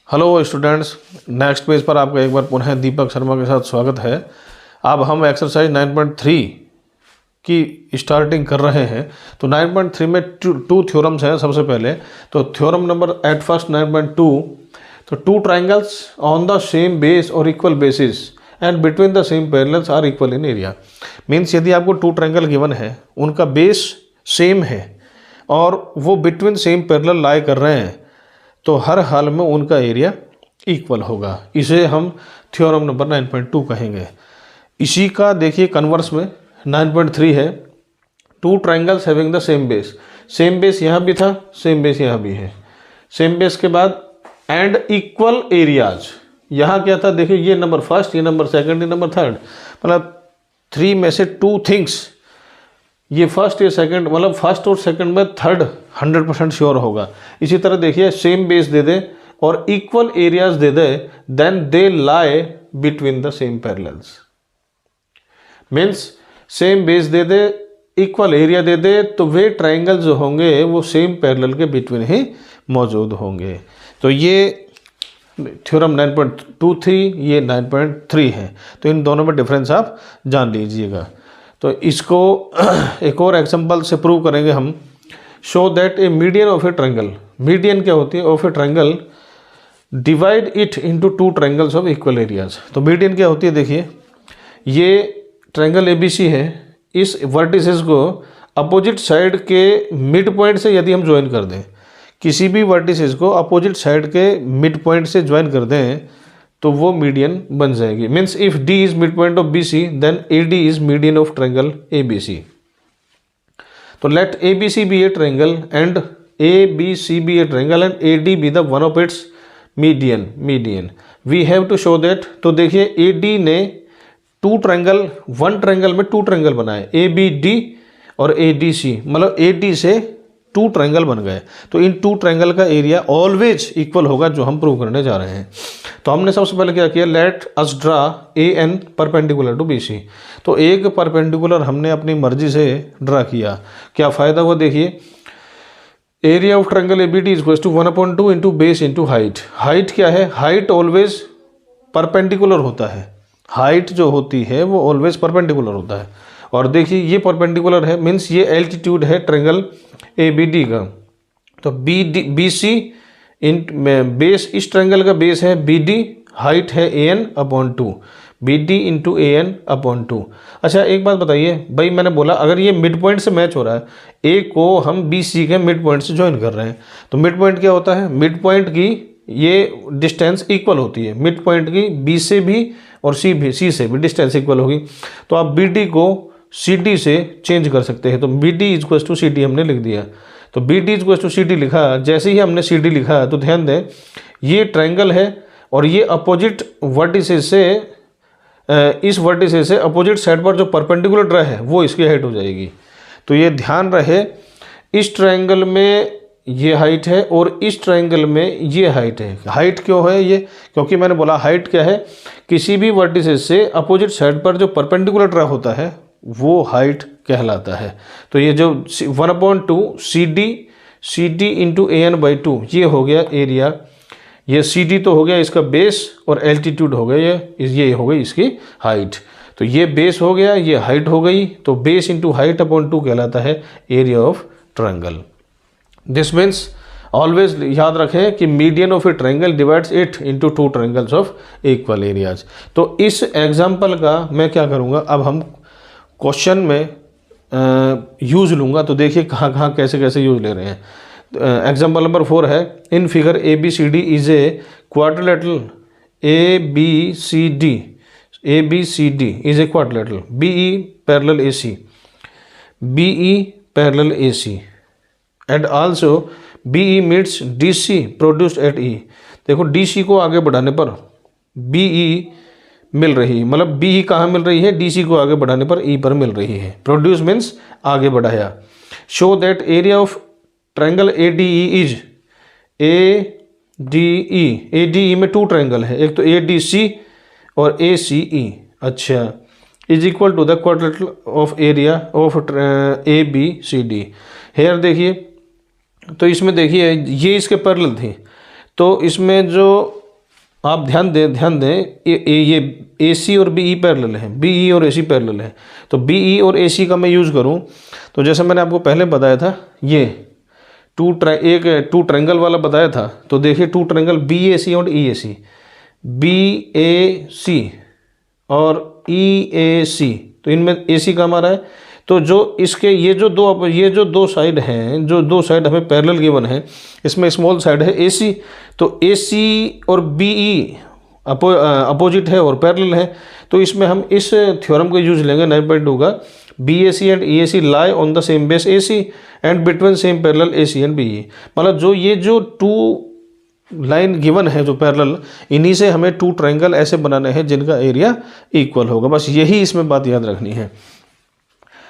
Hello students, next page पर आपका एक बार पुनः दीपक शर्मा के साथ स्वागत है। अब हम एक्सरसाइज 9.3 की स्टार्टिंग कर रहे हैं। तो 9.3 में टू थ्योरम्स हैं। सबसे पहले तो थ्योरम नंबर एट फर्स्ट 9.2, तो two triangles on the same base और equal bases and between the same parallels are equal in area. Means यदि आपको टू ट्राइंगल गिवन है, उनका बेस सेम है और वो बिटवीन सेम पैरेलल लाई कर रहे हैं, तो हर हाल में उनका एरिया इक्वल होगा। इसे हम थ्योरम नंबर 9.2 कहेंगे। इसी का देखिए कन्वर्स में 9.3 है, two triangles having the same base. Same base यहाँ भी था, सेम बेस यहाँ भी है। सेम बेस के बाद एंड इक्वल एरियाज, यहाँ क्या था देखिए, ये नंबर फर्स्ट, ये नंबर सेकंड, ये नंबर थर्ड, मतलब 3 में से 2 थिंग्स, ये फर्स्ट ये सेकंड, मतलब फर्स्ट और सेकंड में थर्ड 100% श्योर होगा। इसी तरह देखिए सेम बेस दे दे और इक्वल एरियाज दे दे, then they lie between the same parallels. Means same base दे दे, इक्वल एरिया दे दे, तो वे ट्राइंगल जो होंगे वो सेम पैरेलल के बिटवीन ही मौजूद होंगे। तो ये थ्योरम 9.23, ये 9.3 है। तो इन दोनों में डिफरेंस आप जान लीजिएगा। तो इसको एक और एग्जांपल से प्रूव करेंगे हम। Show that A median of a triangle, median क्या होती है of a triangle, divide it into two triangles of equal areas. तो मीडियन क्या होती है देखिए, ये ट्रायंगल एबीसी है, इस वर्टिसेस को अपोजिट साइड के मिड पॉइंट से यदि हम ज्वाइन कर दें, किसी भी वर्टिसेस को अपोजिट साइड के मिड पॉइंट से ज्वाइन कर दें, तो वो मीडियन बन जाएगी। Means if D is mid point of BC, then AD is median of triangle ABC। तो let ABC be a triangle and ABC be a triangle and AD be the one of its median we have to show that. तो देखिए AD ने two triangle, one triangle में two triangle बनाए, ABD और ADC, मतलब AD से to triangle बन गए। तो इन टू ट्रायंगल का एरिया ऑलवेज इक्वल होगा, जो हम प्रूव करने जा रहे हैं। तो हमने सबसे पहले क्या किया, let us draw AN perpendicular to BC। तो एक परपेंडिकुलर हमने अपनी मर्जी से ड्रा किया। क्या फ़ायदा हुआ देखिए, area of triangle ABD is equal to 1/2 into base into height. Height क्या है, हाइट ऑलवेज परपेंडिकुलर होता है, हाइट जो होती है वो ऑलवेज परपेंडिकुलर होता है। और देखिए ये परपेंडिकुलर है, मीन्स ये एल्टीट्यूड है ट्रायंगल ABD का। तो BC इन बेस, इस ट्रायंगल का बेस है BD, हाइट है AN/2, BD इंटू AN/2। अच्छा एक बात बताइए भाई, मैंने बोला अगर ये मिड पॉइंट से मैच हो रहा है, A को हम BC के मिड पॉइंट से ज्वाइन कर रहे हैं, तो मिड पॉइंट क्या होता है, मिड पॉइंट की ये डिस्टेंस इक्वल होती है। मिड पॉइंट की B से भी और C से भी डिस्टेंस इक्वल होगी। तो आप BD को CD से चेंज कर सकते हैं। तो BD is equal to CD हमने लिख दिया। तो BD is equal to CD लिखा, जैसे ही हमने CD लिखा तो ध्यान दें ये ट्रायंगल है और ये अपोजिट वर्टिसेस से, इस वर्टिसेस से अपोजिट साइड पर जो परपेंडिकुलर ड्रा है वो इसकी हाइट हो जाएगी। तो ये ध्यान रहे, इस ट्रायंगल में ये हाइट है और इस ट्रायंगल में ये हाइट है। हाइट क्यों है ये, क्योंकि मैंने बोला हाइट क्या है, किसी भी वर्टिसेस से अपोजिट साइड पर जो परपेंडिकुलर ड्रा होता है वो हाइट कहलाता है। तो ये जो 1/2 CD इंटू AN/2 ये हो गया एरिया, ये CD तो हो गया इसका बेस और एल्टीट्यूड हो गया ये हो गई इसकी हाइट। तो ये बेस हो गया, ये हाइट हो गई, तो बेस इंटू हाइट अपॉन 2 कहलाता है area of triangle. This means always याद रखें कि median of a triangle divides it into two triangles of equal areas. तो इस एग्जांपल का मैं क्या करूँगा, अब हम क्वेश्चन में यूज लूँगा। तो देखिए कहाँ कैसे कैसे यूज ले रहे हैं। एग्जाम्पल नंबर 4 है, in figure ABCD is a quadrilateral, ABCD is a quadrilateral, BE parallel AC and also BE meets DC produced at E। देखो DC को आगे बढ़ाने पर BE मिल रही है, मतलब BE कहाँ मिल रही है, DC को आगे बढ़ाने पर E पर मिल रही है। प्रोड्यूस मीन्स आगे बढ़ाया। Show that area of triangle ADE is ADE में टू ट्रायंगल है, एक तो ADC और ACE। अच्छा, is equal to the quadrilateral of area of ABCD। Here देखिए, तो इसमें देखिए ये इसके पैरेलल थी, तो इसमें जो आप ध्यान दें ये ए सी और बी ई पैरेलल है, बी ई और ए सी पैरेलल है। तो बी ई और ए सी का मैं यूज़ करूँ तो जैसे मैंने आपको पहले बताया था, ये एक टू ट्रायंगल वाला बताया था। तो देखिए टू ट्रायंगल बी ए सी और ई ए सी, बी ए सी और ई ए सी, तो इनमें ए सी का हमारा है। तो जो इसके ये जो दो साइड हैं, जो दो साइड हमें पैरेलल गिवन है, इसमें स्मॉल साइड है ए सी, तो ए सी और बी ई अपोजिट है और पैरेलल है। तो इसमें हम इस थ्योरम को यूज लेंगे 9.2 का, B A C and E A C lie on the same base A C and between same parallel A C and B E. मतलब जो टू लाइन गिवन है जो पैरेलल, इन्हीं से हमें टू ट्रायंगल ऐसे बनाने हैं जिनका एरिया इक्वल होगा। बस यही इसमें बात याद रखनी है।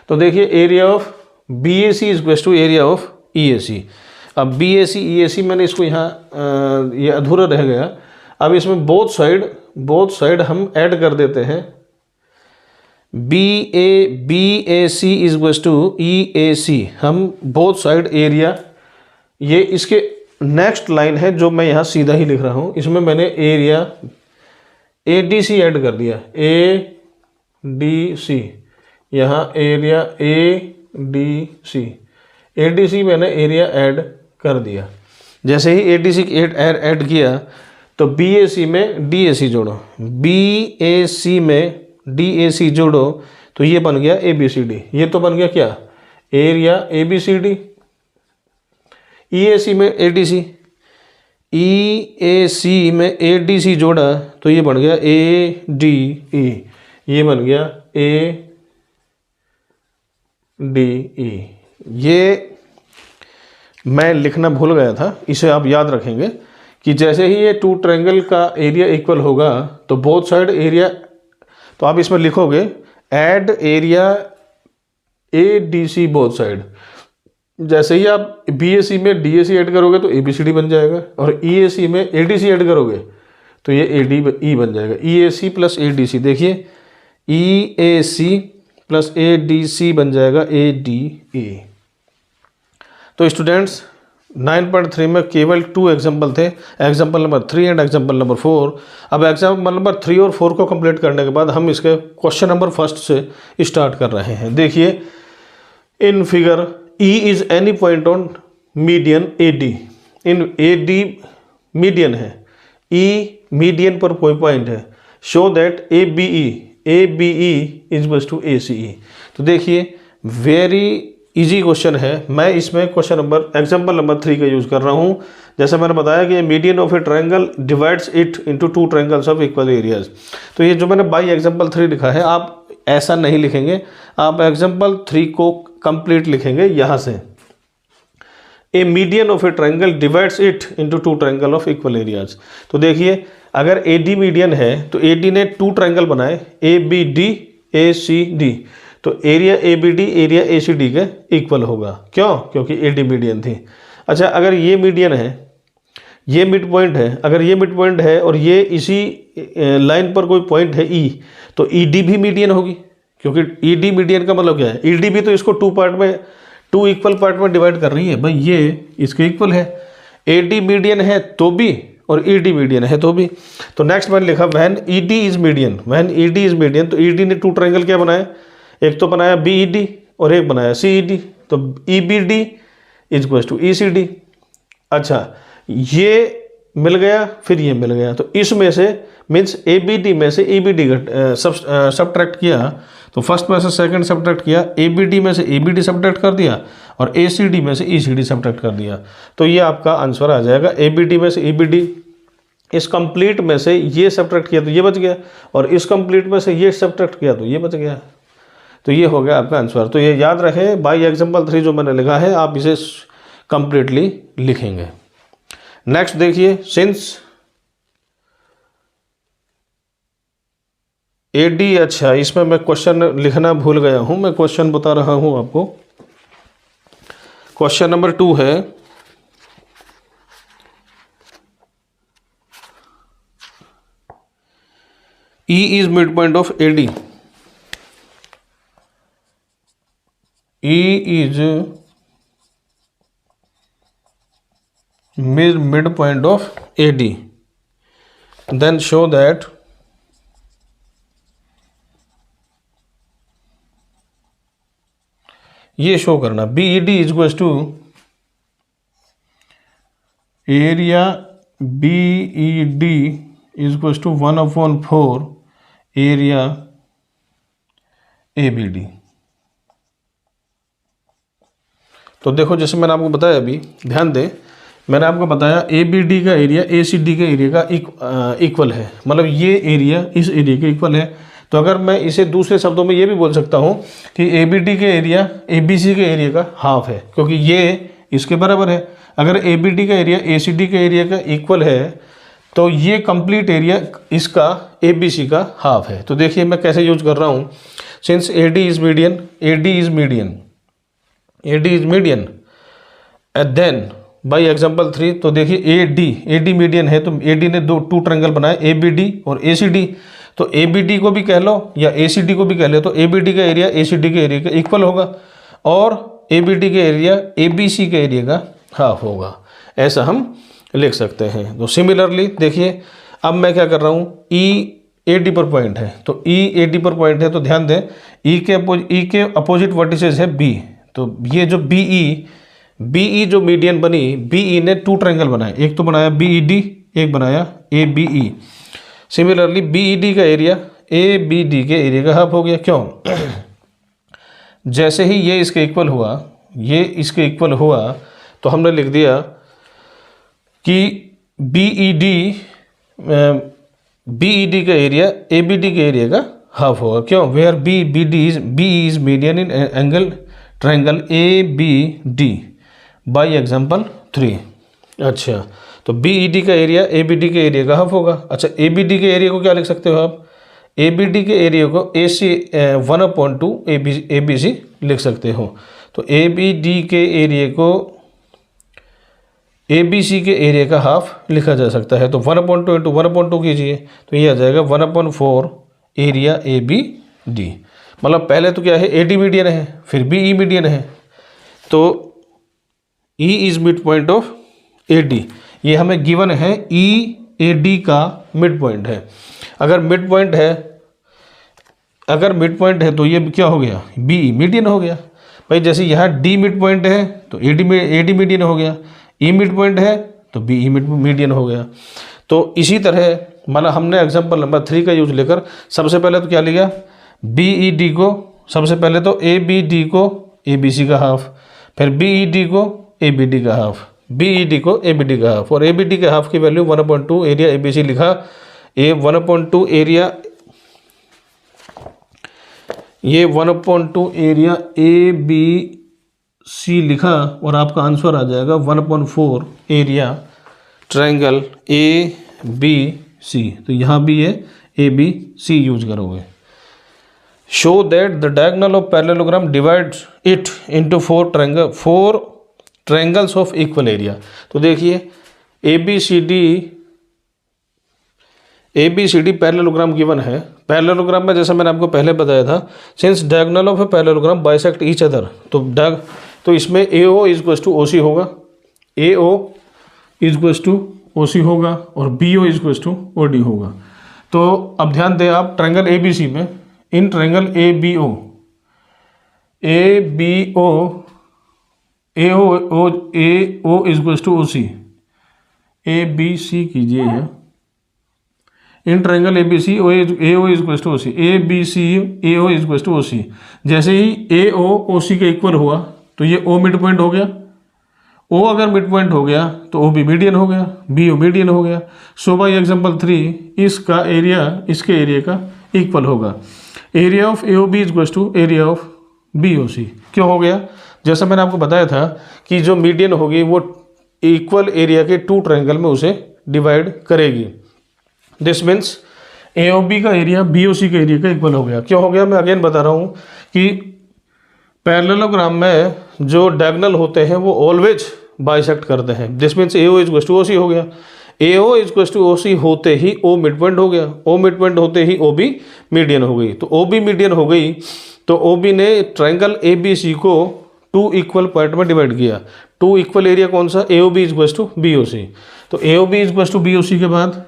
तो देखिए area of B A C is to area of E A C. अब B A C E A सी मैंने इसको यहाँ ये अधूरा रह गया। अब इसमें बोथ साइड हम ऐड कर देते हैं। B A C is to E A C, हम बोथ साइड एरिया, ये इसके नेक्स्ट लाइन है जो मैं यहाँ सीधा ही लिख रहा हूँ। इसमें मैंने area A D C add कर दिया, ए डी सी, यहाँ एरिया ए डी सी मैंने एरिया ऐड कर दिया। जैसे ही ए डी सी ऐड किया तो बी ए सी में डी ए सी जोड़ो, बी ए सी में डी ए सी जोड़ो, तो ये बन गया ए बी सी डी। ये तो बन गया क्या, area A B C D. E A C में A D C, E A C में ए डी सी जोड़ा तो ये बन गया ए डी ई, ये बन गया ए डी ई। ये मैं लिखना भूल गया था, इसे आप याद रखेंगे कि जैसे ही ये टू ट्रायंगल का एरिया इक्वल होगा तो बोथ साइड एरिया, तो आप इसमें लिखोगे add area A D C both side. जैसे ही आप बी ए सी में डी ए सी ऐड करोगे तो ए बी सी डी बन जाएगा, और ई ए सी में ए डी सी ऐड करोगे तो ये ए डी ई बन जाएगा। ई A C plus A D सी, देखिए ई A C plus A D सी बन जाएगा ए डी ई। तो स्टूडेंट्स 9.3 में केवल 2 एग्जाम्पल थे, example number 3 and example number 4। अब एग्जाम्पल नंबर 3 और 4 को कंप्लीट करने के बाद हम इसके क्वेश्चन नंबर फर्स्ट से स्टार्ट कर रहे हैं। देखिए in figure E is any point on median AD, in AD median है, E मीडियन पर कोई पॉइंट है, show that ABE is to ACE। तो देखिए वेरी इजी क्वेश्चन है। मैं इसमें क्वेश्चन नंबर एग्जाम्पल नंबर 3 का यूज़ कर रहा हूँ। जैसे मैंने बताया कि median of a triangle divides it into two triangles of equal areas. तो ये जो मैंने बाई एग्जाम्पल 3 लिखा है, आप ऐसा नहीं लिखेंगे, आप एग्जाम्पल 3 को कंप्लीट लिखेंगे यहाँ से। A median of a triangle divides it into two triangle of equal areas. तो देखिए अगर ए डी मीडियन है तो ए डी ने टू ट्रायंगल बनाए, A B D A C D, तो area A B D area A C D के equal होगा। क्यों? क्योंकि ए डी मीडियन थी। अच्छा अगर ये मीडियन है, ये मिड पॉइंट है, अगर ये मिड पॉइंट है और ये इसी लाइन पर कोई पॉइंट है ई, तो ई डी भी मीडियन होगी, क्योंकि ई डी मीडियन का मतलब क्या है, ई डी भी तो इसको टू इक्वल पार्ट में डिवाइड कर रही है भाई, ये इसके इक्वल है। ए डी मीडियन है तो भी और ई डी मीडियन है तो भी। तो नेक्स्ट मैंने लिखा when E D is median, when E D is median, तो ई डी ने टू ट्रायंगल क्या बनाया, एक तो बनाया बी ई डी और एक बनाया सी ई डी, तो E B D is to E C D. अच्छा ये मिल गया, फिर ये मिल गया, तो इसमें से मीन्स ए बी डी में से ए बी डी सब्ट्रैक्ट किया, तो फर्स्ट में से सेकंड सब्ट्रैक्ट किया, ए बी डी में से ए बी डी सब्ट्रैक्ट कर दिया और ए सी डी में से ई सी डी सब्ट्रैक्ट कर दिया, तो ये आपका आंसर आ जाएगा। ए बी डी में से ए बी डी, इस कंप्लीट में से ये सब्ट्रैक्ट किया तो ये बच गया, और इस कंप्लीट में से ये सब्ट्रैक्ट किया तो ये बच गया, तो ये हो गया आपका आंसर। तो ये याद रखें, बाई एग्जाम्पल 3 जो मैंने लिखा है आप इसे कंप्लीटली लिखेंगे। नेक्स्ट देखिए, सिंस ए डी, अच्छा इसमें मैं क्वेश्चन लिखना भूल गया हूं, मैं क्वेश्चन बता रहा हूं आपको। क्वेश्चन नंबर 2 है, E is midpoint of AD, E is mid point of A D, then show that ये शो करना B E D is equals to area B E D is equals to 1/4 area A B D. तो देखो जैसे मैंने आपको बताया, अभी ध्यान दें, मैंने आपको बताया ए बी डी का एरिया ए सी डी के एरिया का इक्वल है, मतलब ये एरिया इस एरिया के इक्वल है। तो अगर मैं इसे दूसरे शब्दों में ये भी बोल सकता हूँ कि ए बी डी के एरिया ए बी सी के एरिया का हाफ है, क्योंकि ये इसके बराबर है। अगर ए बी डी का एरिया ए सी डी के एरिया का इक्वल है तो ये कंप्लीट एरिया इसका ए बी सी का हाफ है। तो देखिए मैं कैसे यूज कर रहा हूँ, since A D is median, A D is median, A D is median and then by example 3, तो देखिए ए डी मीडियन है, तो ए डी ने टू ट्रायंगल बनाए ए बी डी और ए सी डी। तो ए बी डी को भी कह लो या ए सी डी को भी कह लो, तो ए बी डी का एरिया ए सी डी के एरिया का इक्वल होगा और ए बी डी के एरिया ए बी सी के एरिया का हाफ होगा, ऐसा हम लिख सकते हैं। तो सिमिलरली देखिए अब मैं क्या कर रहा हूँ, ई ए डी पर पॉइंट है, तो ई ए डी पर पॉइंट है, तो ध्यान दें ई के अपोजिट वर्टिसेस है बी। तो ये जो बी ई जो मीडियन बनी, बी ई ने टू ट्रायंगल बनाए, एक तो बनाया बी ई डी, एक बनाया A B E. Similarly B E D का एरिया ए बी डी के एरिया का हाफ हो गया। क्यों? जैसे ही ये इसके इक्वल हुआ, ये इसके इक्वल हुआ, तो हमने लिख दिया कि बी ई डी का एरिया ए बी डी के एरिया का हाफ होगा। क्यों? Where B is median in angle triangle A B D by example 3। अच्छा, तो बी ई डी का एरिया ए बी डी के एरिया का हाफ होगा। अच्छा, ए बी डी के एरिया को क्या लिख सकते हो आप? ए बी डी के एरिया को ए सी 1/2 ए बी सी लिख सकते हो। तो ए बी डी के एरिया को ए बी सी के एरिया का हाफ लिखा जा सकता है। तो 1/2 इंटू 1/2 कीजिए, तो ये आ जाएगा 1/4 एरिया ए बी डी। मतलब पहले तो क्या है, ए डी मीडियन है, फिर बी ई मीडियन है, तो E is mid point of A D. ये हमें गिवन है ई ए डी का मिड पॉइंट है। अगर मिड पॉइंट है तो ये क्या हो गया, बी ई मीडियन हो गया। भाई जैसे यहाँ डी मिड पॉइंट है तो ए डी मीडियन हो गया, ई मिड पॉइंट है तो बी ई मीडियन हो गया। तो इसी तरह मतलब हमने एग्जाम्पल नंबर 3 का यूज लेकर सबसे पहले तो क्या लिया, बी ई डी को, सबसे पहले तो ए बी डी को ए बी सी का हाफ, फिर बी ई डी को ए बी डी का हाफ, बी ई डी को ए बी डी का हाफ, और ए बी डी के हाफ की value 1/2 area A B C लिखा। ये 1/2 एरिया, ये 1/2 एरिया ए बी सी लिखा और आपका आंसर आ जाएगा 1/4 area triangle A B C. तो यहाँ भी ये ए बी सी यूज करोगे। Show that the diagonal of parallelogram divides it into 4 triangles of equal area. तो देखिए A B C D parallelogram given है। पैरेललोग्राम में जैसा मैंने आपको पहले बताया था, since diagonal of a parallelogram bisect each other, तो इसमें A O is equals to O C होगा, A O is equals to O C होगा और B O is equals to O D होगा। तो अब ध्यान दें आप, ट्रायंगल ए बी सी में, in triangle A B O is equals to O C, A B C कीजिए यहाँ, in triangle A B C A O is equals to O C, A B C A O is equals to O C. जैसे ही ए O C के equal हुआ तो ये ओ mid point हो गया, ओ अगर मिड पॉइंट हो गया तो ओ बी मीडियन हो गया, बी ओ मीडियन हो गया। सो बाई एग्जाम्पल 3 इसका एरिया इसके एरिया का इक्वल होगा। Area of A O B is equals to area of B O C. क्यों हो गया? जैसा मैंने आपको बताया था कि जो मीडियन होगी वो इक्वल एरिया के 2 ट्रायंगल में उसे डिवाइड करेगी। This means A O B का एरिया बी ओ सी के एरिया का इक्वल हो गया। क्यों हो गया? मैं अगेन बता रहा हूँ कि पैरेललोग्राम में जो डायगोनल होते हैं वो ऑलवेज बाइसेक्ट करते हैं। This means A O is equals to O C हो गया। A O is equals to O C होते ही ओ मिड पॉइंट हो गया, ओ मिड पॉइंट होते ही ओ बी मीडियन हो गई। तो ओ बी मीडियन हो गई तो ओ बी ने ट्रायंगल ए बी सी को 2 इक्वल पॉइंट में डिवाइड किया। टू इक्वल एरिया कौन सा, A O B equal to B O C. तो A O B equal to B O C के बाद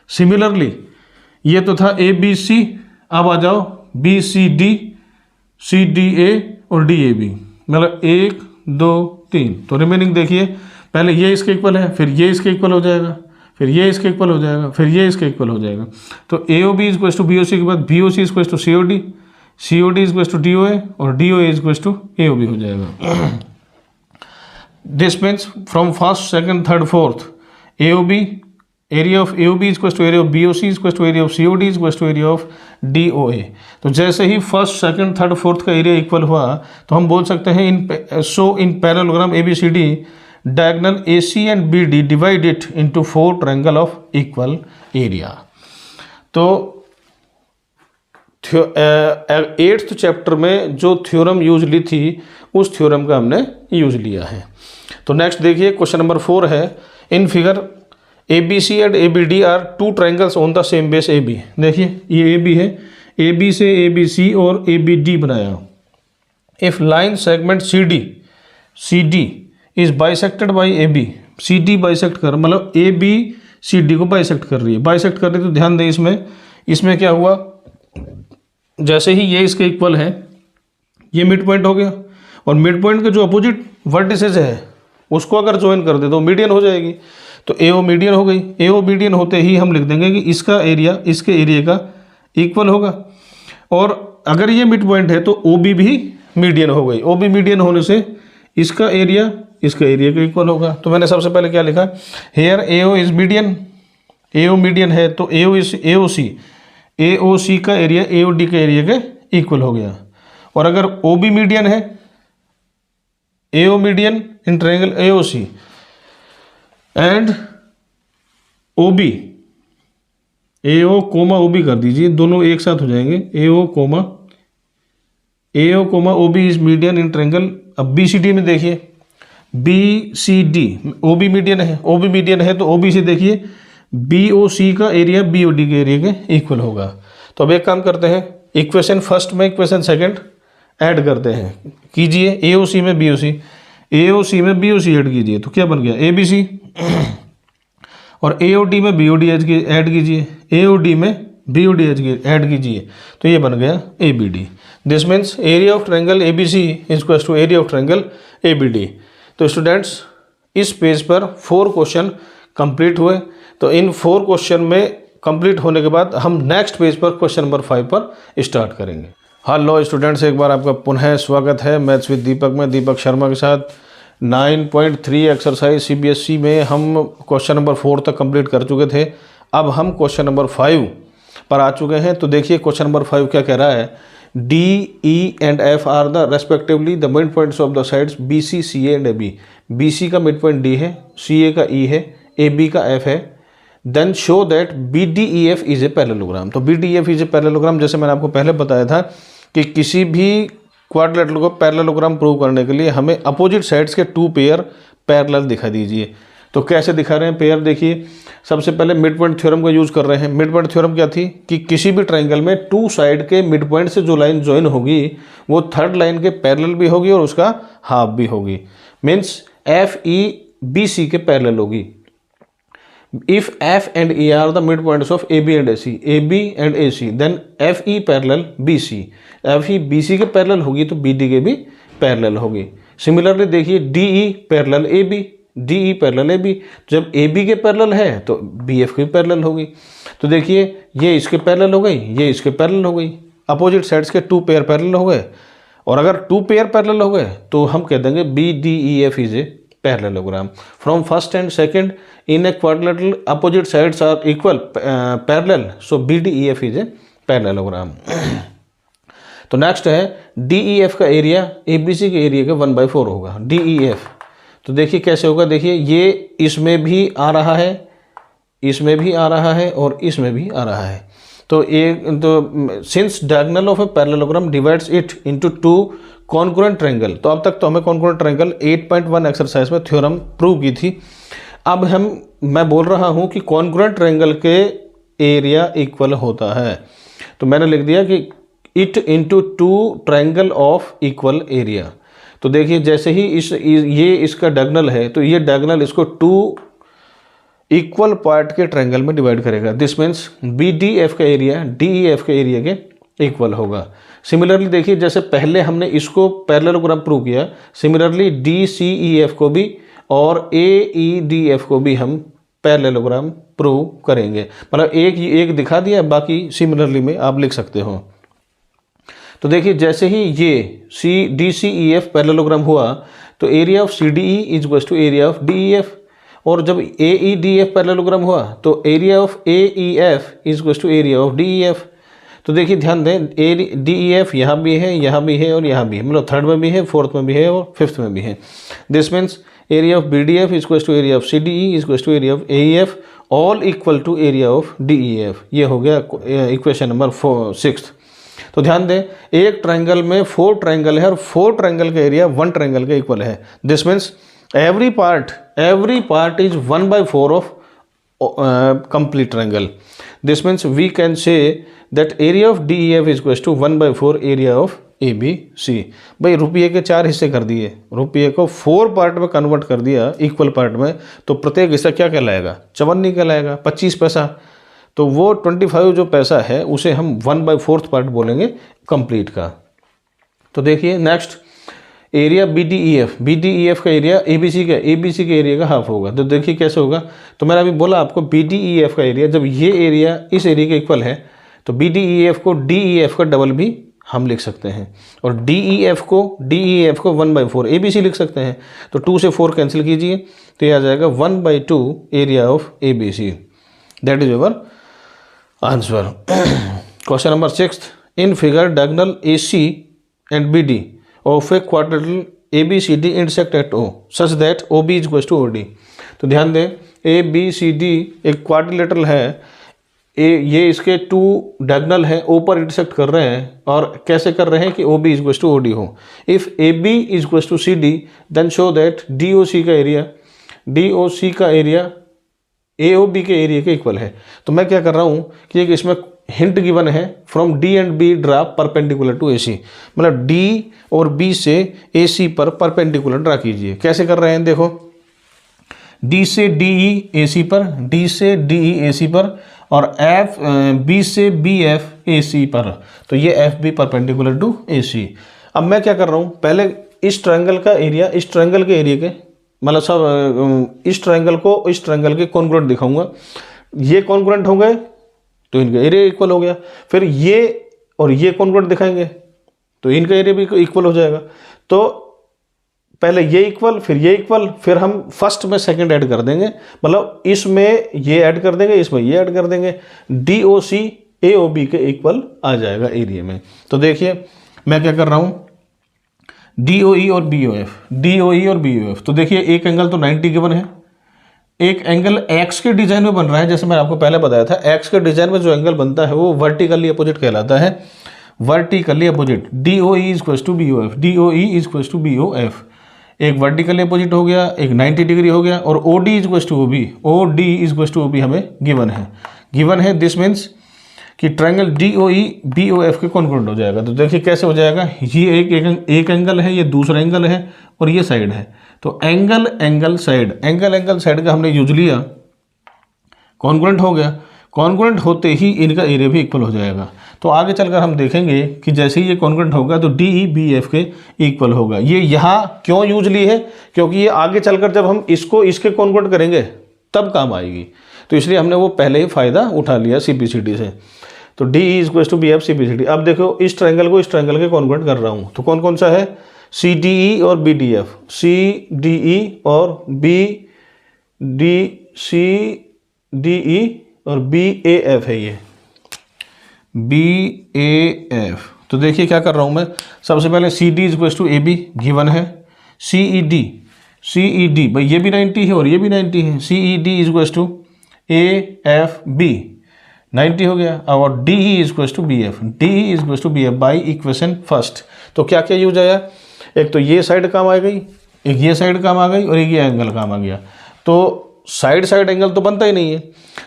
सिमिलरली ये तो था ए बी सी, अब आ जाओ बी सी डी ए और डी ए बी, मतलब 1 2 3। तो रिमेनिंग देखिए, पहले ये इसके इक्वल है, फिर ये इसके इक्वल हो जाएगा, फिर ये इसके इक्वल हो जाएगा, फिर ये इसके इक्वल हो जाएगा। तो A O B equal to B O C के बाद B O C equal to C O D equal to D O A और D O A equal to A O B हो जाएगा। This means from first second third fourth A O B, area of A O B equal to area of B O C equal to area of C O D equal to area of D O A. तो जैसे ही first second third fourth का area equal हुआ तो हम बोल सकते हैं in parallelogram A B C D diagonal A C and B D divide it into 4 triangle of equal area. तो 8th चैप्टर में जो थ्योरम यूज ली थी उस थ्योरम का हमने यूज लिया है। तो नेक्स्ट देखिए क्वेश्चन नंबर 4 है, in figure A B C and A B D are two triangles on the same base A B. देखिए ये ए बी है, ए बी से ए बी सी और ए बी डी बनाया। If line segment C D is bisected by A B, C D bisect कर, मतलब A B C D को bisect कर रही है, बाइसेक्ट कर रही है। तो ध्यान दें इसमें क्या हुआ, जैसे ही ये इसके इक्वल है, ये मिड पॉइंट हो गया और मिड पॉइंट के जो अपोजिट वर्टिसेस है उसको अगर ज्वाइन कर दे तो मीडियन हो जाएगी। तो ए ओ मीडियन हो गई, ए ओ मीडियन होते ही हम लिख देंगे कि इसका एरिया इसके एरिया का इक्वल होगा। और अगर ये मिड पॉइंट है तो ओ बी भी मीडियन हो गई, ओ बी मीडियन होने से इसका एरिया इसका एरिया का इक्वल होगा। तो मैंने सबसे पहले क्या लिखा, here A O is median, A O median है तो ए ओ सी का एरिया ए ओ डी के एरिया के इक्वल हो गया। और अगर ओ बी मीडियन है, A O median in triangle A O C and O B, A O comma O B कर दीजिए, दोनों एक साथ हो जाएंगे, A O comma O B is median in triangle. अब बी सी डी में देखिए, B C D, O B median है, ओ बी मीडियन है तो ओ बी से देखिए बी ओ सी का एरिया बी ओ डी के एरिया के इक्वल होगा। तो अब एक काम करते हैं, इक्वेशन फर्स्ट में इक्वेशन सेकंड ऐड करते हैं, कीजिए ए ओ सी में B O C, A O सी में बी ओ सी ऐड कीजिए तो क्या बन गया ए बी सी, और ए ओ डी में बी ओ डी ऐड कीजिए, ए ओ डी में बी ओ डी ऐड कीजिए तो ये बन गया A B D. This means area of triangle A B C equal to area of triangle A B D. तो students इस page पर 4 क्वेश्चन कंप्लीट हुए। तो इन 4 क्वेश्चन में कंप्लीट होने के बाद हम नेक्स्ट पेज पर क्वेश्चन नंबर 5 पर स्टार्ट करेंगे। हेलो स्टूडेंट्स, एक बार आपका पुनः स्वागत है मैथ्स विद दीपक में, दीपक शर्मा के साथ। 9.3 एक्सरसाइज सीबीएसई में हम क्वेश्चन नंबर 4 तक कंप्लीट कर चुके थे। अब हम क्वेश्चन नंबर 5 पर आ चुके हैं। तो देखिए क्वेश्चन नंबर 5 क्या कह रहा है, D E and F are the respectively the mid points of the sides B C C A and A B. B C का मिड पॉइंट डी है, सी ए का ई है, ए बी का एफ है। Then show that B D E F is a parallelogram. तो B D E F is a parallelogram, जैसे मैंने आपको पहले बताया था कि किसी भी क्वाड्रिलेटरल को पैरेललोग्राम प्रूव करने के लिए हमें अपोजिट साइड्स के 2 पेयर पैरेलल दिखा दीजिए। तो कैसे दिखा रहे हैं पेयर, देखिए सबसे पहले मिड पॉइंट थ्योरम का यूज कर रहे हैं। मिड पॉइंट थ्योरम क्या थी कि किसी भी ट्रायंगल में 2 साइड के मिड पॉइंट से जो लाइन ज्वाइन होगी वो थर्ड लाइन के पैरेलल भी होगी और उसका हाफ भी होगी। Means F E B C के पैरेलल होगी। If F and E are the midpoints of AB and AC, then FE parallel BC. FE BC के पैरेलल होगी तो BD के भी पैरेलल होगी। सिमिलरली देखिए DE parallel AB, DE parallel AB। जब AB के पैरेलल है तो BF की पैरेलल होगी। तो देखिए ये इसके पैरेलल हो गई, ये इसके पैरेलल हो गई। अपोजिट साइड्स के 2 पेयर पैरेलल हो गए। और अगर 2 पेयर पैरेलल हो गए तो हम कह देंगे BDEF is a parallelogram. From first and second in a quadrilateral opposite sides are equal parallel, so BDEF is a parallelogram. तो नेक्स्ट है DEF का एरिया ABC के एरिया का 1/4 होगा DEF। तो देखिए कैसे होगा, देखिए ये इसमें भी आ रहा है, इसमें भी आ रहा है और इसमें भी आ रहा है। तो since diagonal of a parallelogram divides it into 2 congruent triangle. तो अब तक तो हमें कॉन्ग्रुएंट ट्रायंगल 8.1 एक्सरसाइज में थ्योरम प्रूव की थी। अब मैं बोल रहा हूँ कि कॉन्ग्रुएंट ट्रायंगल के एरिया इक्वल होता है। तो मैंने लिख दिया कि it into 2 triangle of equal area. तो देखिए जैसे ही ये इसका डायगोनल है तो ये डायगोनल इसको 2 इक्वल पार्ट के ट्रायंगल में डिवाइड करेगा। This means B D F का एरिया डी ई एफ के एरिया के इक्वल होगा। सिमिलरली देखिए जैसे पहले हमने इसको पैरेललोग्राम प्रूव किया, similarly D C E F को भी और ए ई डी एफ को भी हम पैरेललोग्राम प्रूव करेंगे। मतलब एक दिखा दिया, बाकी सिमिलरली में आप लिख सकते हो। तो देखिए जैसे ही ये C D C E F parallelogram हुआ तो area of C D E is equal to area of D E F, और जब A E D F parallelogram हुआ तो area of A E F is equal to area of D E F. तो देखिए ध्यान दें, A D E F यहाँ भी है, यहाँ भी है और यहाँ भी है, मतलब थर्ड में भी है, फोर्थ में भी है और फिफ्थ में भी है। This means area of B D F is equal to area of C D E is equal to area of A E F, all equal to area of D E F. ये हो गया equation number 6। तो ध्यान दें, एक triangle में 4 triangle है और 4 ट्रायंगल का एरिया 1 ट्रायंगल के इक्वल है। This means every part is 1/4 of complete triangle. This means we can say that area of DEF is equal to 1/4 area of ABC। भाई रुपये के 4 हिस्से कर दिए, रुपये को 4 पार्ट में कन्वर्ट कर दिया इक्वल पार्ट में, तो प्रत्येक हिस्सा क्या कहलाएगा? चवन्नी कहलाएगा, 25 पैसा। तो वो 25 जो पैसा है उसे हम 1/4 पार्ट बोलेंगे कंप्लीट का। तो देखिए next area B D E F का एरिया ए बी सी के एरिया का हाफ होगा। तो देखिए कैसे होगा, तो मैंने अभी बोला आपको बी डी ई एफ का एरिया, जब ये एरिया इस एरिया के इक्वल है तो बी डी ई एफ को डी ई एफ का डबल भी हम लिख सकते हैं, और डी ई एफ को 1/4 ए बी सी लिख सकते हैं। तो 2 से 4 कैंसिल कीजिए तो ये आ जाएगा 1/2 area of A B C. That is your answer. Question number 6, in figure diagonal A C and B D of a quadrilateral ABCD intersect at O such that OB is equal to OD। तो ध्यान दें, ABCD एक quadrilateral है, ये इसके 2 diagonal हैं, O पर intersect कर रहे हैं, और कैसे कर रहे हैं कि OB is equal to OD हो। If AB is equal to CD then show that DOC का एरिया AOB के एरिया के इक्वल है। तो मैं क्या कर रहा हूँ कि एक इसमें हिंट गिवन है, from D and B draw perpendicular to A C, मतलब डी और बी से ए सी पर परपेंडिकुलर ड्रा कीजिए। कैसे कर रहे हैं देखो, डी से डी ई ए सी पर, डी से डी ई ए सी पर, और एफ बी से बी एफ ए सी पर, तो ये F B perpendicular to A C. अब मैं क्या कर रहा हूँ, पहले इस ट्रायंगल का एरिया इस ट्रायंगल के एरिया के, मतलब सब इस ट्रायंगल को इस ट्रायंगल के कॉन्ग्रुएंट दिखाऊंगा। ये कॉन्ग्रुएंट हो गए तो इनका एरिया इक्वल हो गया, फिर ये और ये कॉन्ग्रुएंट दिखाएंगे तो इनका एरिया भी इक्वल हो जाएगा। तो पहले ये इक्वल, फिर ये इक्वल, फिर हम फर्स्ट में सेकंड ऐड कर देंगे, मतलब इसमें ये ऐड कर देंगे, इसमें ये ऐड कर देंगे, D O C A O B के इक्वल आ जाएगा एरिया में। तो देखिए मैं क्या कर रहा हूँ, डी ओ ई और B O F, D O E और बी ओ एफ। तो देखिए एक एंगल तो 90 गिवन है, एक एंगल एक्स के डिजाइन में बन रहा है, जैसे मैंने आपको पहले बताया था, एक्स के डिजाइन में जो एंगल बनता है वो वर्टिकली अपोजिट कहलाता है, vertically opposite. D O E is equal to B O F, D O E is equal to B O F. एक वर्टिकली अपोजिट हो गया, एक 90 डिग्री हो गया, और O D is equal to O B, O D is equal to O B हमें given है। This means कि triangle D O E B O F के कॉन्ग्रुएंट हो जाएगा। तो देखिए कैसे हो जाएगा, ये एक एंगल है, ये दूसरा एंगल है, और ये साइड है। तो एंगल साइड का हमने यूज लिया, कॉन्ग्रुएंट हो गया, कॉन्ग्रुएंट होते ही इनका एरिया भी इक्वल हो जाएगा। तो आगे चलकर हम देखेंगे कि जैसे ही ये कॉन्ग्रुएंट होगा तो डी ई बी एफ के इक्वल होगा। ये यहाँ क्यों यूज ली है, क्योंकि ये आगे चलकर जब हम इसको इसके कॉन्ग्रुएंट करेंगे तब काम आएगी, तो इसलिए हमने वो पहले ही फायदा उठा लिया सीपीसीडी से। तो D E is equal to B F CPCT. अब देखो इस ट्रायंगल को इस ट्रायंगल के कॉन्ग्रुएंट कर रहा हूँ, तो कौन कौन सा है, सी डी ई और B D F, C D E और B D C D E और बी ए एफ है, ये बी ए एफ। तो देखिए क्या कर रहा हूँ मैं, सबसे पहले C D is equal to A B given है, सी ई डी भाई ये भी 90 है और ये भी 90 है, C E D is equal to A F B 90 हो गया, और D E is equal to B F, D E is equal to B F by equation first. तो क्या क्या यूज आया, एक तो ये साइड काम आ गई, एक ये साइड काम आ गई, और एक ये एंगल काम आ गया। तो साइड एंगल तो बनता ही नहीं है,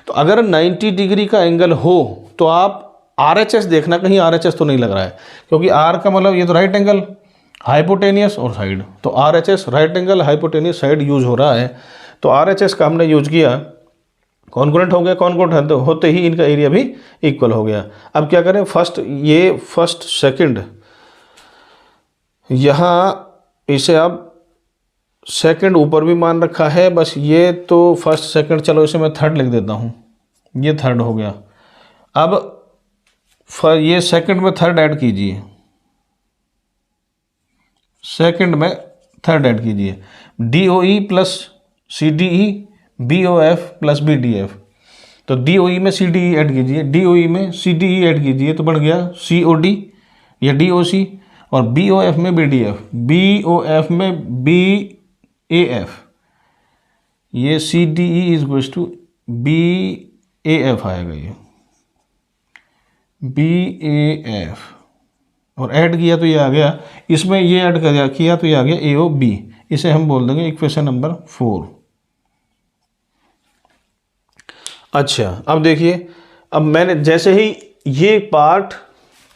तो अगर 90 डिग्री का एंगल हो तो आप RHS देखना, कहीं RHS तो नहीं लग रहा है, क्योंकि R का मतलब ये तो राइट एंगल, हाइपोटेनियस और साइड। तो RHS right angle hypotenuse side use हो रहा है। तो RHS का हमने यूज किया, कॉन्ग्रुएंट हो गया, कॉन्ग्रुएंट होते ही इनका एरिया भी इक्वल हो गया। अब क्या करें, फर्स्ट सेकंड, यहाँ इसे आप सेकंड ऊपर भी मान रखा है, बस ये तो फर्स्ट सेकंड, चलो इसे मैं थर्ड लिख देता हूँ, ये थर्ड हो गया। अब ये सेकंड में थर्ड ऐड कीजिए, सेकंड में थर्ड ऐड कीजिए, DOE plus CDE, BOF plus BDF। तो DOE में CDE ऐड कीजिए, DOE में CDE ऐड कीजिए, तो बन गया COD या DOC, और BOF में BDF, BOF में BAF, ये CDE is equals to BAF आएगा, ये BAF, और ऐड किया तो ये आ गया, इसमें ये ऐड किया तो ये आ गया AOB। इसे हम बोल देंगे इक्वेशन नंबर 4। अच्छा, अब देखिए, अब मैंने जैसे ही ये पार्ट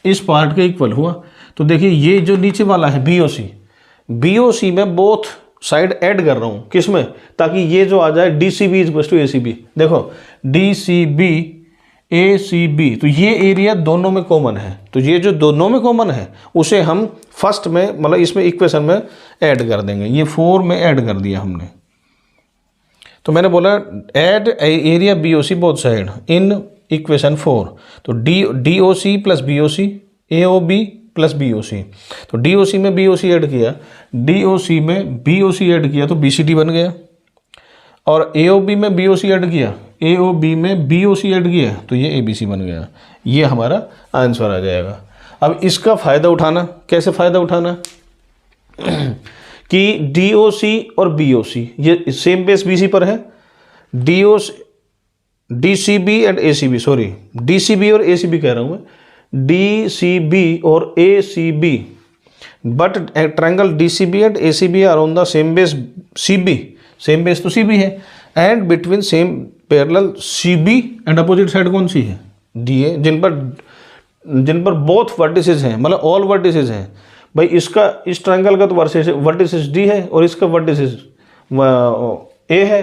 इस पार्ट के इक्वल हुआ, तो देखिए ये जो नीचे वाला है BOC में बोथ साइड ऐड कर रहा हूँ, किसमें, ताकि ये जो आ जाए DCB is equal to ACB। देखो DCB ACB, तो ये एरिया दोनों में कॉमन है, तो ये जो दोनों में कॉमन है उसे हम फर्स्ट में, मतलब इसमें इक्वेशन में ऐड कर देंगे। ये 4 में ऐड कर दिया हमने। तो मैंने बोला add area BOC both side in equation 4। तो DOC plus BOC, AOB plus BOC। तो DOC में BOC ऐड किया, DOC में BOC ऐड किया तो BCD बन गया, और AOB में BOC ऐड किया, AOB में BOC ऐड किया तो ये ABC बन गया। ये हमारा आंसर आ जाएगा। अब इसका फ़ायदा उठाना, कैसे फ़ायदा उठाना कि DOC और BOC ये सेम बेस BC पर है, DCB and ACB, sorry DCB और ACB कह रहा हूँ मैं, DCB और ACB, but triangle DCB and ACB are on the same base CB, same base तो CB है, and between same parallel CB and opposite side कौन सी है, DA, जिन पर बोथ वर्टिसेस हैं, मतलब ऑल वर्टिसेस हैं। भाई इसका, इस ट्रायंगल का तो वर्टिसेस D है और इसका वर्टिसेस A है,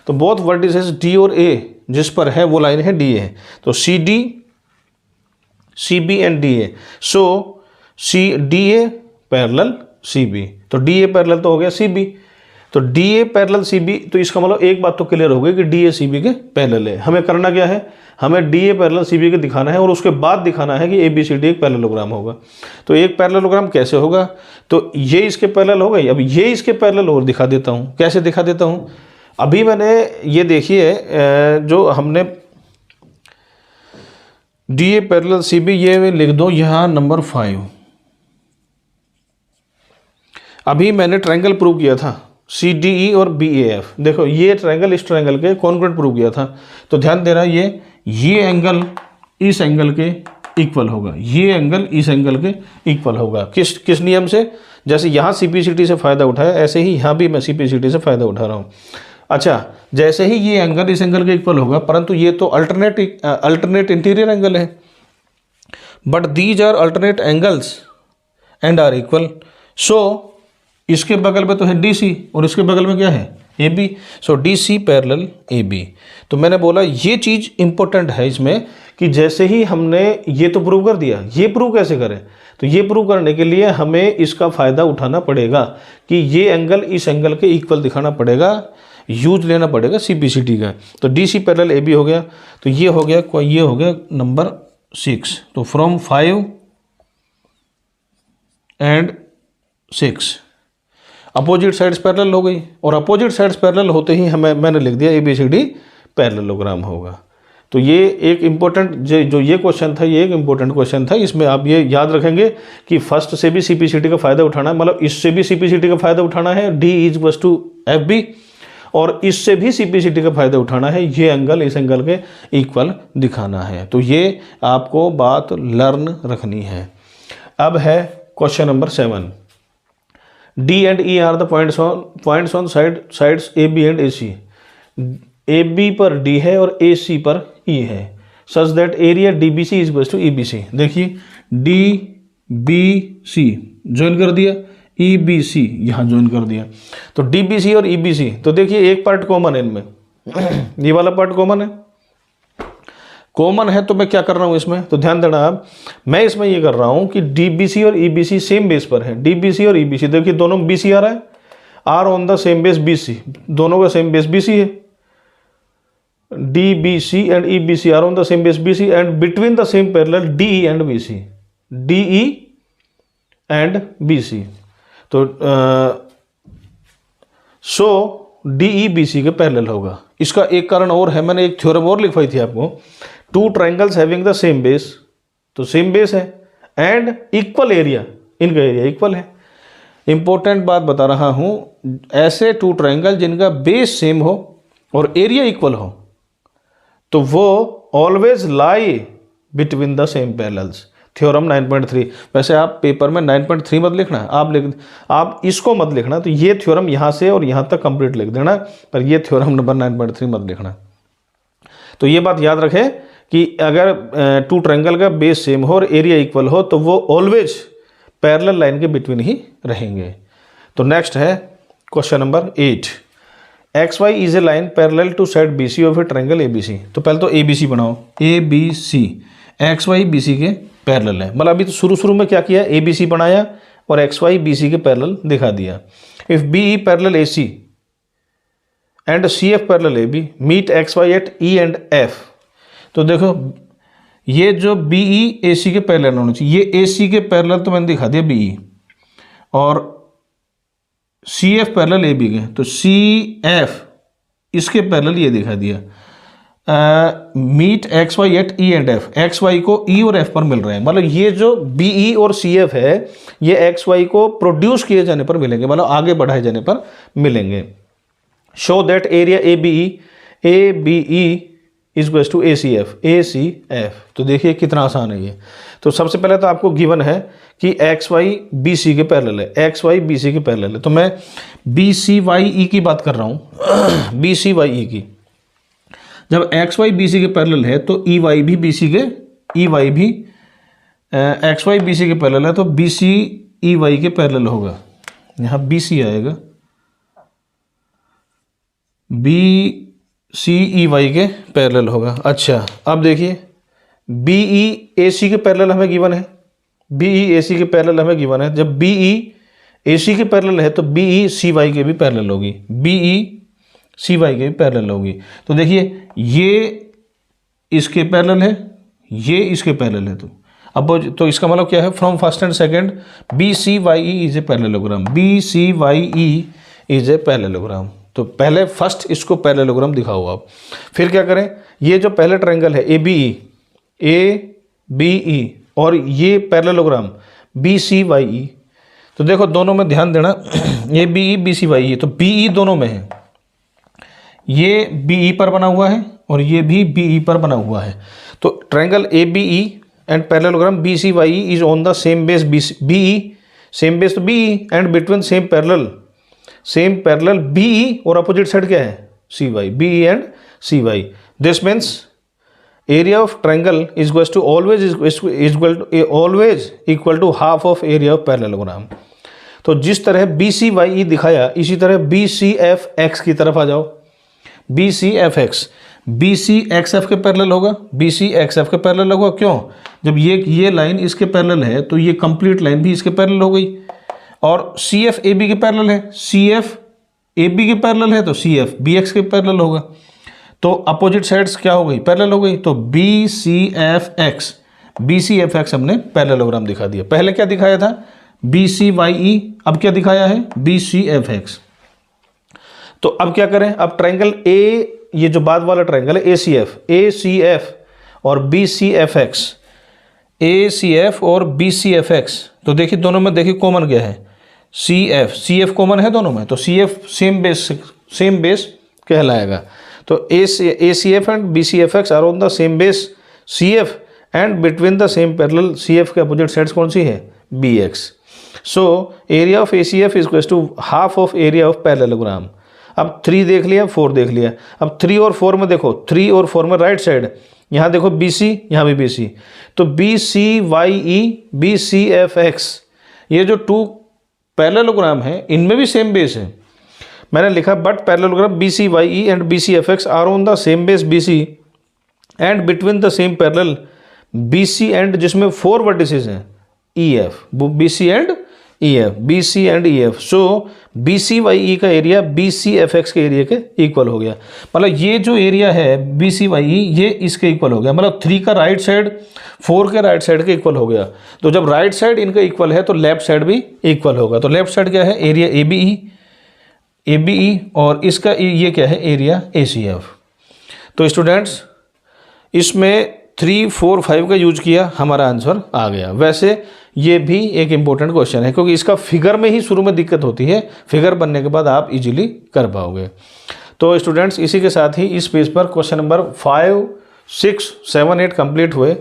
तो बोथ वर्टिसेस D और A जिस पर है वो लाइन है DA है। तो CD, CB and DA, so DA parallel CB, तो DA पैरेलल तो हो गया CB, तो DA पैरेलल CB, तो इसका मतलब एक बात तो क्लियर हो गई कि DA CB के पैरेलल है। हमें करना क्या है, हमें DA पैरेलल CB के दिखाना है, और उसके बाद दिखाना है कि ABCD एक पैरेललोग्राम होगा। तो एक पैरेललोग्राम कैसे होगा, तो ये इसके पैरेलल हो गई। अब ये इसके पैरेलल और दिखा देता हूँ, कैसे दिखा देता हूँ। अभी मैंने ये देखिए, जो हमने DA पैरेलल CB, ये लिख दो यहाँ नंबर 5। अभी मैंने ट्रायंगल प्रूव किया था CDE और BAF, देखो ये ट्रायंगल इस ट्रायंगल के कॉन्ग्रुएंट प्रूव किया था। तो ध्यान देना, ये एंगल इस एंगल के इक्वल होगा, ये एंगल इस एंगल के इक्वल होगा। किस नियम से, जैसे यहाँ CPCT से फ़ायदा उठाया, ऐसे ही यहाँ भी मैं CPCT से फ़ायदा उठा रहा हूँ। अच्छा, जैसे ही ये एंगल इस एंगल के इक्वल होगा, परंतु ये तो अल्टरनेट इंटीरियर एंगल है, but these are alternate angles and are equal. So इसके बगल में तो है DC और इसके बगल में क्या है AB, सो DC पैरेलल AB। तो मैंने बोला ये चीज़ इंपॉर्टेंट है इसमें, कि जैसे ही हमने ये तो प्रूव कर दिया, ये प्रूव कैसे करें, तो ये प्रूव करने के लिए हमें इसका फ़ायदा उठाना पड़ेगा कि ये एंगल इस एंगल के इक्वल दिखाना पड़ेगा, यूज लेना पड़ेगा CPCT का। तो DC पैरेलल AB हो गया, तो ये हो गया नंबर 6। तो from 5 and 6 opposite sides parallel हो गई, और अपोजिट साइड्स पैरेलल होते ही मैंने लिख दिया ABCD पैरेललोग्राम होगा। तो ये एक इम्पोर्टेंट, जो ये क्वेश्चन था, ये एक इम्पोर्टेंट क्वेश्चन था। इसमें आप ये याद रखेंगे कि फर्स्ट से भी CPCT का फ़ायदा उठाना है, मतलब इससे भी CPCT का फ़ायदा उठाना है, D is equals to FB, और इससे भी CPCT का फ़ायदा उठाना है, ये एंगल इस एंगल के इक्वल दिखाना है। तो ये आपको बात लर्न रखनी है। अब है question number 7। D and E are the points on sides AB and AC। AB पर D है और AC पर E है, such that area DBC is equals to EBC। देखिए DBC ज्वाइन कर दिया, ई बी सी यहाँ ज्वाइन कर दिया, तो डी बी सी और ई बी सी, तो देखिए एक पार्ट कॉमन है इनमें, ये वाला पार्ट कॉमन है, कॉमन है, तो मैं क्या कर रहा हूँ इसमें, तो ध्यान देना आप, मैं इसमें ये कर रहा हूँ कि डी बी सी और E B C same base पर है, डी बी सी और ई बी सी, देखिए दोनों बी सी आ रहा है, are on the same base B C, दोनों का सेम बेस बी सी है, D B C and E B C are on the same base B C and between the same parallel D E and B C, D E and B C, तो so D E B C के parallel होगा। इसका एक कारण और है, मैंने एक थ्योरम और लिखवाई थी आपको, two triangles having the same base, तो सेम बेस है एंड इक्वल एरिया, इनका एरिया इक्वल है। इंपॉर्टेंट बात बता रहा हूं, ऐसे टू ट्राइंगल जिनका बेस सेम हो और एरिया इक्वल हो, तो वो always lie between the same parallels, theorem 9.3। वैसे आप पेपर में 9.3 मत लिखना, आप इसको मत लिखना, तो ये थ्योरम यहाँ से और यहाँ तक कंप्लीट लिख देना, पर ये थ्योरम नंबर 9.3 मत लिखना। तो ये बात याद रखें कि अगर टू ट्रायंगल का बेस सेम हो और एरिया इक्वल हो, तो वो ऑलवेज पैरेलल लाइन के बिटवीन ही रहेंगे। तो नेक्स्ट है question number 8, X Y is a line parallel to side B C of a triangle A B C. तो पहले तो ए बी सी बनाओ, A B C, X Y B C के पैरेलल है, मतलब अभी तो शुरू में क्या किया, ए बी सी बनाया और एक्स वाई बी सी के पैरेलल दिखा दिया। If B E parallel A C and C F parallel A B meet X Y at E and F. तो देखो ये जो बी ई ए सी के पैरेलल होने चाहिए, ये ए सी के पैरेलल तो मैंने दिखा दिया बी ई, और C F parallel A B के, तो सी एफ इसके पैरेलल ये दिखा दिया। Meet X Y at E and F, X Y को ई और एफ पर मिल रहे हैं, मतलब ये जो बी ई और सी एफ है ये एक्स वाई को प्रोड्यूस किए जाने पर मिलेंगे, मतलब आगे बढ़ाए जाने पर मिलेंगे। Show that area A B E is equals to A C F. तो देखिए कितना आसान है ये। तो सबसे पहले तो आपको गिवन है कि एक्स वाई बी सी के पैरेलल है, एक्स वाई बी सी के पैरेलल है, तो मैं बी सी वाई ई की बात कर रहा हूँ, बी सी वाई ई की। जब एक्स वाई बी सी के पैरेलल है तो ई वाई भी बी सी के, ई वाई भी एक्स वाई बी सी के पैरेलल है, तो बी सी ई वाई के पैरेलल होगा, यहाँ बी सी आएगा, बी सी ई वाई के पैरेलल होगा। अच्छा अब देखिए बी ई ए सी के पैरेलल हमें गिवन है, बी ई ए सी के पैरेलल हमें गिवन है, जब बी ई ए सी के पैरेलल है तो बी ई सी वाई के भी पैरेलल होगी, बी ई सी वाई के भी पैरेलल होगी। तो देखिए ये इसके पैरेलल है, ये इसके पैरेलल है, तो इसका मतलब क्या है, from first and second B C Y E is a parallelogram, B C Y E is a parallelogram. तो पहले फर्स्ट इसको पैरेललोग्राम दिखाओ आप। फिर क्या करें, ये जो पहले ट्रायंगल है ए बी ई और ये parallelogram B C Y E, तो देखो दोनों में ध्यान देना, A B E B C Y E, तो बी ई दोनों में है, ये बी ई पर बना हुआ है और ये भी बी ई पर बना हुआ है। तो triangle A B E and parallelogram B C Y E is on the same base B E, same base तो B E and between same parallel B E और अपोजिट साइड क्या है C Y, B E and C Y. This means area of triangle is always equal to half of area of parallelogram. तो जिस तरह B C Y ई दिखाया, इसी तरह B C F x की तरफ आ जाओ, B C F X, B C X F के पैरेलल होगा, बी सी एक्स एफ के पैरेलल होगा। क्यों, जब ये लाइन इसके पैरेलल है तो ये कंप्लीट लाइन भी इसके पैरेलल हो गई, और सी एफ ए बी के पैरेलल है, सी एफ ए बी के पैरेलल है तो सी एफ बी एक्स के पैरेलल होगा। तो अपोजिट साइड्स क्या हो गई, पैरेलल हो गई। तो B C F X, B C F X हमने पैरेललोग्राम दिखा दिया। पहले क्या दिखाया था, बी सी वाई ई, अब क्या दिखाया है, बी सी एफ एक्स। तो अब क्या करें, अब ट्रायंगल ए, ये जो बाद वाला ट्रायंगल है ए सी एफ और बी सी एफ एक्स, ए सी एफ और बी सी एफ एक्स, तो देखिए दोनों में देखिए कॉमन क्या है, सी एफ कॉमन है दोनों में, तो सी एफ सेम बेस कहलाएगा। तो A C F and B C F X are on the same base C F and between the same parallel C F के अपोजिट साइड्स कौन सी है, B X. So area of A C F is equal to half of area of parallelogram. अब 3 देख लिया, 4 देख लिया, अब 3 और 4 में देखो, 3 और 4 में राइट साइड, यहाँ देखो बी सी, यहाँ भी बी सी, तो B C Y E B C F X, ये जो टू पैरेललोग्राम है, इनमें भी सेम बेस है। मैंने लिखा but parallelogram BCYE and BCFX are on the same base BC and between the same parallel BC and, जिसमें 4 वर्टिसेस हैं EF, वो BC and EF, so BCYE का एरिया BCFX के एरिया के इक्वल हो गया। मतलब ये जो एरिया है BCYE ये इसके इक्वल हो गया, मतलब 3 का राइट साइड 4 के राइट साइड के इक्वल हो गया। तो जब राइट साइड इनका इक्वल है तो लेफ्ट साइड भी इक्वल होगा। तो लेफ्ट साइड क्या है, एरिया ABE और इसका ये क्या है, एरिया ACF। तो स्टूडेंट्स इसमें 3, 4, 5 का यूज किया, हमारा आंसर आ गया। वैसे ये भी एक इम्पोर्टेंट क्वेश्चन है क्योंकि इसका फिगर में ही शुरू में दिक्कत होती है, फिगर बनने के बाद आप इजीली कर पाओगे। तो स्टूडेंट्स इसी के साथ ही इस पेज पर क्वेश्चन नंबर 5, 6, 7, 8 कंप्लीट हुए।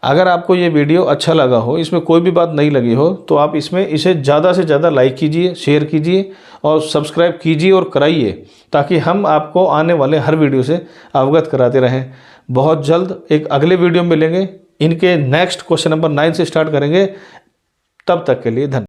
अगर आपको ये वीडियो अच्छा लगा हो, इसमें कोई भी बात नहीं लगी हो, तो आप इसे ज़्यादा से ज़्यादा लाइक कीजिए, शेयर कीजिए और सब्सक्राइब कीजिए और कराइए, ताकि हम आपको आने वाले हर वीडियो से अवगत कराते रहें। बहुत जल्द एक अगले वीडियो में मिलेंगे, इनके नेक्स्ट क्वेश्चन नंबर 9 से स्टार्ट करेंगे। तब तक के लिए धन्यवाद।